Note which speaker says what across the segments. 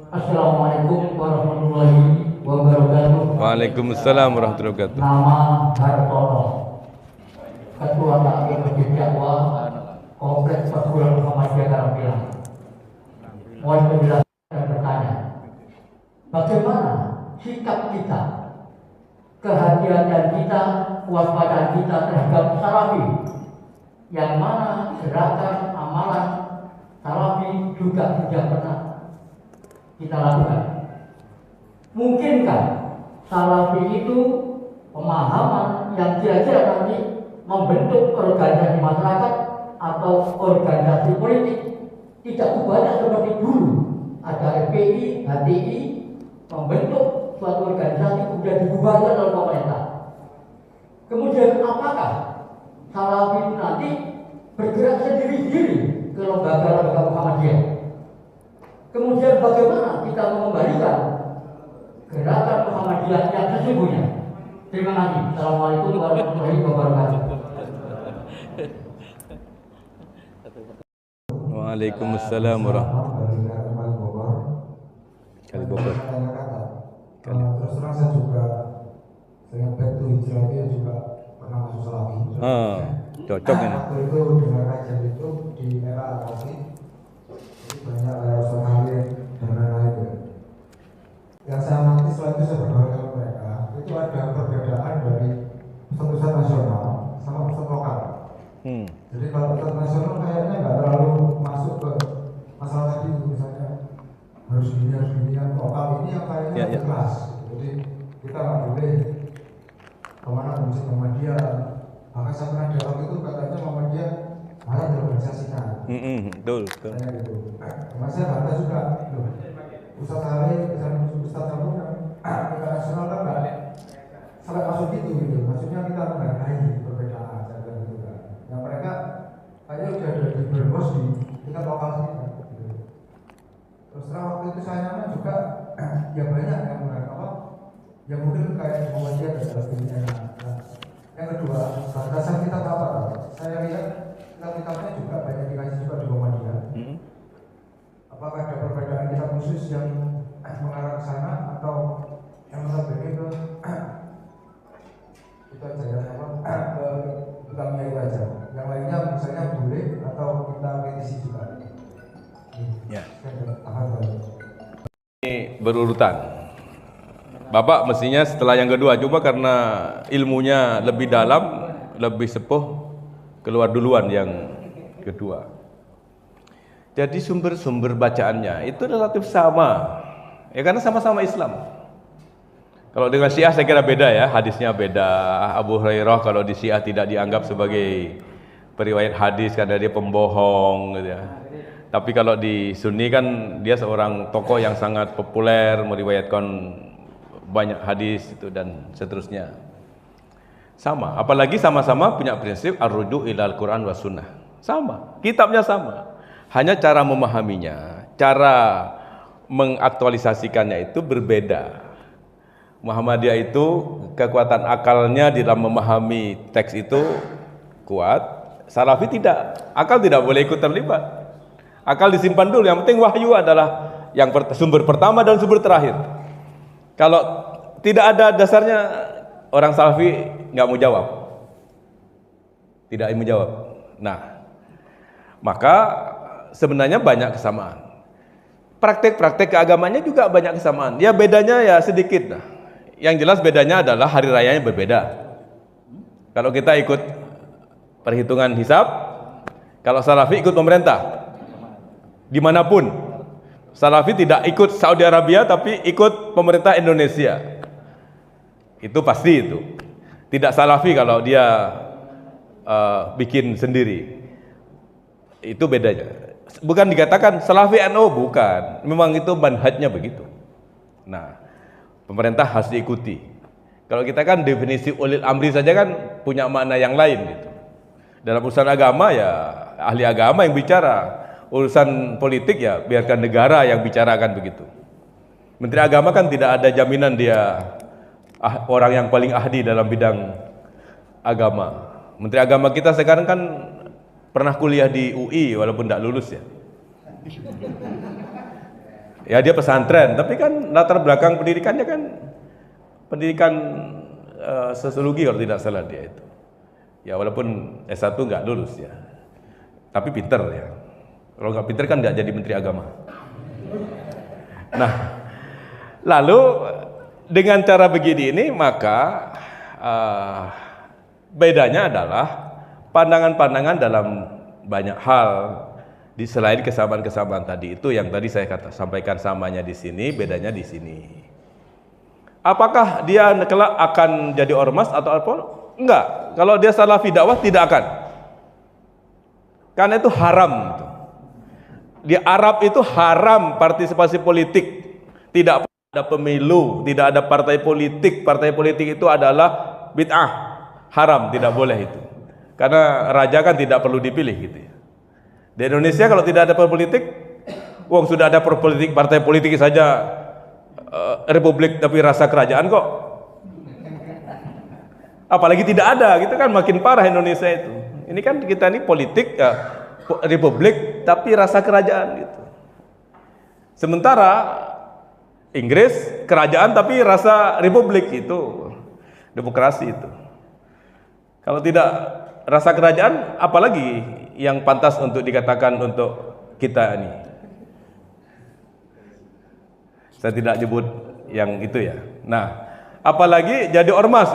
Speaker 1: Assalamualaikum warahmatullahi wabarakatuh.
Speaker 2: Waalaikumsalam warahmatullahi wabarakatuh.
Speaker 1: Nama Hartono, Ketua Takmir Masjid Dakwah Kompleks Perguruan Muhammadiyah Karampilang. Mohon penjelasan dan bertanya, bagaimana sikap kita, kehati-hatian kita, kewaspadaan kita terhadap Salafi, yang mana gerakan amalan Salafi juga sudah pernah kita lakukan. Mungkinkah Salafi itu pemahaman yang kira-kira nanti membentuk organisasi masyarakat atau organisasi politik tidak banyak seperti dulu ada FPI, HTI membentuk suatu organisasi kemudian dibubarkan oleh pemerintah. Kemudian apakah Salafi nanti bergerak sendiri-sendiri ke lembaga-lembaga Muhammadiyah? Kemudian bagaimana kita mengembalikan gerakan Muhammadiyah yang sesungguhnya? Terima kasih. Assalamualaikum warahmatullahi wabarakatuh.
Speaker 2: Waalaikumsalam warahmatullahi wabarakatuh. Kali Bogor.
Speaker 3: Terus terang saya juga dengan back to hijrah itu juga pernah masuk Salafi.
Speaker 2: Cocok ini.
Speaker 3: Waktu itu dengan kajian itu di era Al-Qasim itu banyak Ustaz Halil dan lain-lain. Yang saya amati setelah itu saya bergaul dengan mereka, itu ada perbedaan dari pusat nasional sama pusat lokal. Jadi kalau pusat nasional kayaknya nggak terlalu masuk ke masalah tadi, misalnya harus gini kan. Lokal ini yang kayaknya kelas. Jadi kita nggak boleh kemana musik Muhammadiyah. Maka saya pernah dialog itu katanya Muhammadiyah malah diorganisasikan.
Speaker 2: Betul.
Speaker 3: Gitu. Mas saya bantah juga. Ustaz Halil, Ustaz Halil kan internasional kan nggak sampai masuk gitu. Maksudnya kita menghargai perbedaan dan gitu kan. Yang mereka kayaknya udah ada di berbos di kita lokal sini kan. Gitu. Terus terang waktu itu saya nyaman juga ya banyak yang mereka yang mungkin kayak Muhammadiyah dan sebagainya. Yang kedua, batasan kita apa? Saya lihat kitab-kitabnya juga banyak dikasih juga di Muhammadiyah. Apakah ada perbedaan kitab khusus yang mengarah ke sana atau yang lebih ke kita jangan ke kitabnya itu aja. Yang lainnya misalnya boleh atau kita kritisi juga.
Speaker 2: Ya. Ini berurutan. Bapak mestinya setelah yang kedua, coba karena ilmunya lebih dalam, lebih sepuh, keluar duluan yang kedua. Jadi sumber-sumber bacaannya itu relatif sama, ya karena sama-sama Islam. Kalau dengan Syiah saya kira beda ya, hadisnya beda. Abu Hurairah kalau di Syiah tidak dianggap sebagai periwayat hadis karena dia pembohong gitu ya. Tapi kalau di Sunni kan dia seorang tokoh yang sangat populer, meriwayatkan banyak hadis itu dan seterusnya. Sama, apalagi sama-sama punya prinsip ar-ruju' ilal Quran wa sunnah. Sama, kitabnya sama. Hanya cara memahaminya, cara mengaktualisasikannya itu berbeda. Muhammadiyah itu kekuatan akalnya di dalam memahami teks itu kuat. Salafi tidak, akal tidak boleh ikut terlibat. Akal disimpan dulu, yang penting wahyu adalah yang sumber pertama dan sumber terakhir. Kalau tidak ada dasarnya, orang Salafi nggak mau jawab, tidak mau jawab. Nah, maka sebenarnya banyak kesamaan. Praktek-praktek keagamanya juga banyak kesamaan. Ya bedanya ya sedikit. Nah, yang jelas bedanya adalah hari rayanya berbeda. Kalau kita ikut perhitungan hisab, kalau Salafi ikut pemerintah, dimanapun. Salafi tidak ikut Saudi Arabia tapi ikut pemerintah Indonesia. Itu pasti itu. Tidak Salafi kalau dia bikin sendiri. Itu bedanya. Bukan dikatakan Salafi NU, bukan. Memang itu manhajnya begitu. Nah, pemerintah harus diikuti. Kalau kita kan definisi ulil amri saja kan punya makna yang lain gitu. Dalam urusan agama ya ahli agama yang bicara. Urusan politik ya biarkan negara yang bicarakan begitu. Menteri Agama kan tidak ada jaminan dia orang yang paling ahli dalam bidang agama. Menteri Agama kita sekarang kan pernah kuliah di UI walaupun tidak lulus ya. Ya dia pesantren, tapi kan latar belakang pendidikannya kan pendidikan sosiologi kalau tidak salah dia itu. Ya walaupun S1 nggak lulus ya, tapi pinter ya. Kalau nggak pinter kan nggak jadi menteri agama. Nah, lalu dengan cara begini ini maka bedanya adalah pandangan-pandangan dalam banyak hal. Di selain kesamaan-kesamaan tadi itu yang tadi saya sampaikan samanya di sini, bedanya di sini. Apakah dia kelak akan jadi ormas atau apa? Enggak. Kalau dia salafi dakwah tidak akan. Karena itu haram. Di Arab itu haram partisipasi politik. Tidak ada pemilu, tidak ada partai politik. Partai politik itu adalah bid'ah. Haram, tidak boleh itu. Karena raja kan tidak perlu dipilih gitu ya. Di Indonesia kalau tidak ada politik, wong sudah ada politik, partai politik saja republik tapi rasa kerajaan kok. Apalagi tidak ada, gitu kan makin parah Indonesia itu. Ini kan kita ini politik republik tapi rasa kerajaan gitu. Sementara Inggris kerajaan tapi rasa republik itu demokrasi itu. Kalau tidak rasa kerajaan, apalagi yang pantas untuk dikatakan untuk kita ini. Saya tidak nyebut yang itu ya. Nah, apalagi jadi ormas.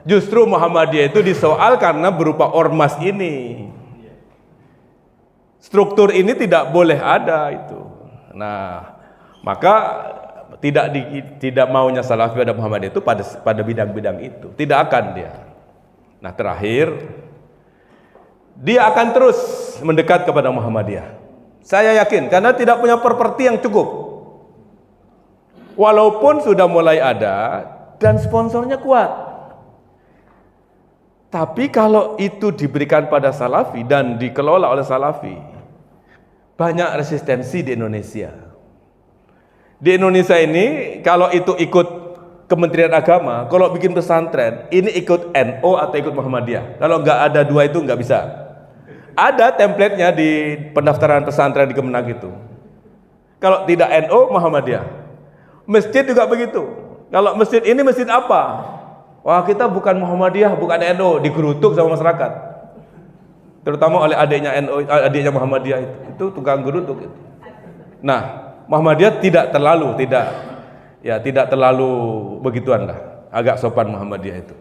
Speaker 2: Justru Muhammadiyah itu disoal karena berupa ormas ini. Struktur ini tidak boleh ada itu. Nah, maka tidak maunya Salafi dan Muhammadiyah itu pada bidang-bidang itu. Tidak akan dia. Nah, terakhir dia akan terus mendekat kepada Muhammadiyah. Saya yakin karena tidak punya properti yang cukup. Walaupun sudah mulai ada dan sponsornya kuat. Tapi kalau itu diberikan pada Salafi dan dikelola oleh Salafi, banyak resistensi di Indonesia. Di Indonesia ini kalau itu ikut Kementerian Agama, kalau bikin pesantren, ini ikut NO atau ikut Muhammadiyah. Kalau nggak ada dua itu nggak bisa. Ada template-nya di pendaftaran pesantren di Kemenag itu. Kalau tidak NO, Muhammadiyah. Masjid juga begitu. Kalau masjid ini masjid apa? Wah, kita bukan Muhammadiyah, bukan NO, digerutuk sama masyarakat. Terutama oleh adiknya NO, adiknya Muhammadiyah itu tukang gerutuk itu. Nah, Muhammadiyah tidak terlalu begituan lah, agak sopan Muhammadiyah itu.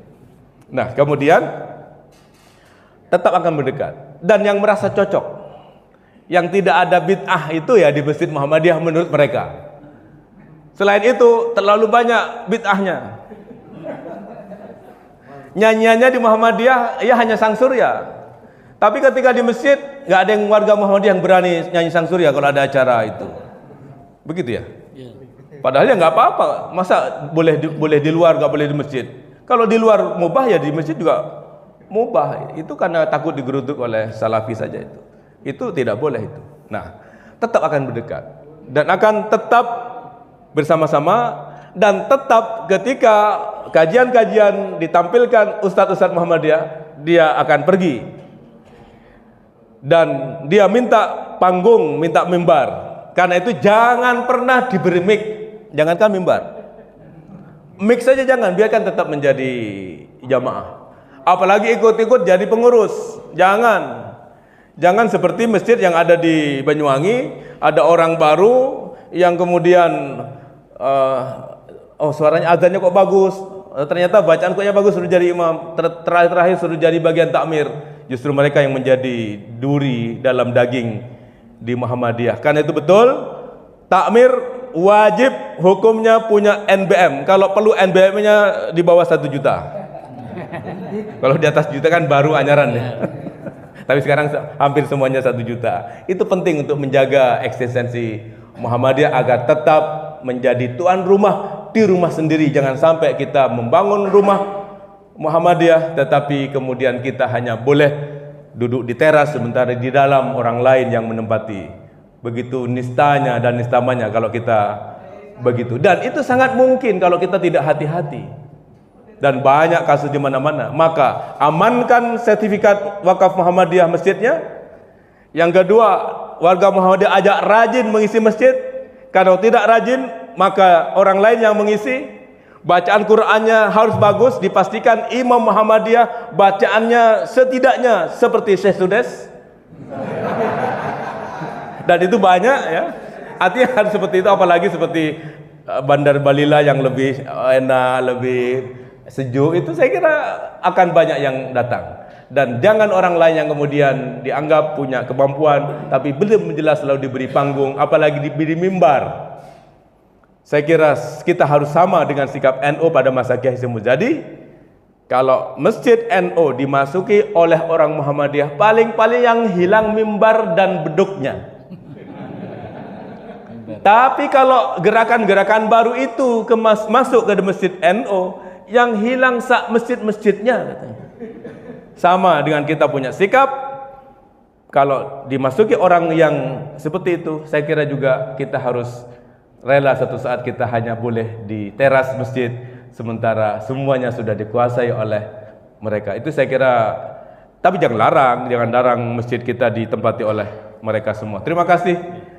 Speaker 2: Nah, kemudian tetap akan mendekat. Dan yang merasa cocok, yang tidak ada bid'ah itu ya di Masjid Muhammadiyah menurut mereka. Selain itu terlalu banyak bid'ahnya. Nyanyiannya di Muhammadiyah ya hanya sang surya. Tapi ketika di masjid nggak ada yang warga Muhammadiyah yang berani nyanyi sang surya kalau ada acara itu. Begitu ya? Padahal ya nggak apa-apa. Masa boleh di luar, nggak boleh di masjid? Kalau di luar mubah ya di masjid juga mubah. Itu karena takut digerutuk oleh Salafi saja itu. Itu tidak boleh itu. Nah, tetap akan berdekat dan akan tetap bersama-sama dan tetap ketika kajian-kajian ditampilkan Ustadz-Ustadz Muhammadiyah, dia akan pergi dan dia minta panggung, minta mimbar. Karena itu jangan pernah diberi mic, jangankan mimbar. Mic saja jangan, biarkan tetap menjadi jamaah. Apalagi ikut-ikut jadi pengurus. Jangan seperti masjid yang ada di Banyuwangi, ada orang baru yang kemudian suaranya azannya kok bagus, ternyata bacaan koknya bagus, suruh jadi imam, terakhir suruh jadi bagian takmir. Justru mereka yang menjadi duri dalam daging di Muhammadiyah. Karena itu betul, takmir wajib hukumnya punya NBM. Kalau perlu NBM-nya di bawah 1 juta. Kalau di atas juta kan baru anyaran ya. Tapi sekarang hampir semuanya 1 juta. Itu penting untuk menjaga eksistensi Muhammadiyah agar tetap menjadi tuan rumah di rumah sendiri. Jangan sampai kita membangun rumah Muhammadiyah tetapi kemudian kita hanya boleh duduk di teras sementara di dalam orang lain yang menempati. Begitu nistanya dan nistamanya kalau kita begitu. Dan itu sangat mungkin kalau kita tidak hati-hati. Dan banyak kasus di mana-mana. Maka amankan sertifikat wakaf Muhammadiyah masjidnya. Yang kedua, warga Muhammadiyah ajak rajin mengisi masjid. Kalau tidak rajin, maka orang lain yang mengisi. Bacaan Qur'annya harus bagus, dipastikan Imam Muhammadiyah bacaannya setidaknya seperti Syekh Sudes. Dan itu banyak ya. Artinya harus seperti itu, apalagi seperti Bandar Balila yang lebih enak, lebih sejuk, itu saya kira akan banyak yang datang. Dan jangan orang lain yang kemudian dianggap punya kemampuan tapi belum jelas lalu diberi panggung, apalagi diberi mimbar. Saya kira kita harus sama dengan sikap NU pada masa Kiai Hasyim Muzadi. Kalau masjid NU dimasuki oleh orang Muhammadiyah, paling-paling yang hilang mimbar dan beduknya. Tapi kalau gerakan-gerakan baru itu masuk ke masjid NU, yang hilang sak masjid-masjidnya katanya. Sama dengan kita punya sikap, kalau dimasuki orang yang seperti itu, saya kira juga kita harus rela satu saat kita hanya boleh di teras masjid, sementara semuanya sudah dikuasai oleh mereka. Itu saya kira, tapi jangan larang masjid kita ditempati oleh mereka semua. Terima kasih,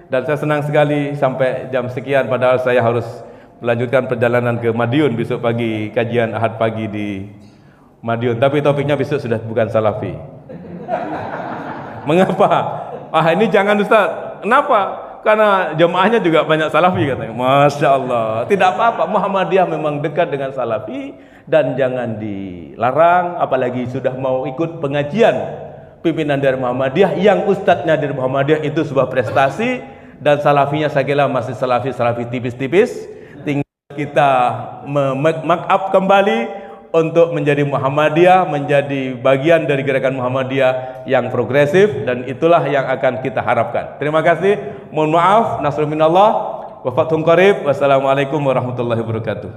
Speaker 2: dan saya senang sekali sampai jam sekian, padahal saya harus melanjutkan perjalanan ke Madiun besok pagi, kajian Ahad pagi di Madiun, tapi topiknya besok sudah bukan Salafi. Mengapa? Ini jangan Ustaz. Kenapa? Karena jemaahnya juga banyak Salafi katanya. Masya Allah. Tidak apa-apa, Muhammadiyah memang dekat dengan Salafi dan jangan dilarang, apalagi sudah mau ikut pengajian pimpinan dari Muhammadiyah yang ustadznya dari Muhammadiyah, itu sebuah prestasi. Dan Salafinya saya kira masih Salafi tipis-tipis. Tinggal kita make-up kembali untuk menjadi Muhammadiyah, menjadi bagian dari gerakan Muhammadiyah yang progresif, dan itulah yang akan kita harapkan. Terima kasih. Mohon maaf, nasrul minallah wa fathun qarib. Wassalamualaikum warahmatullahi wabarakatuh.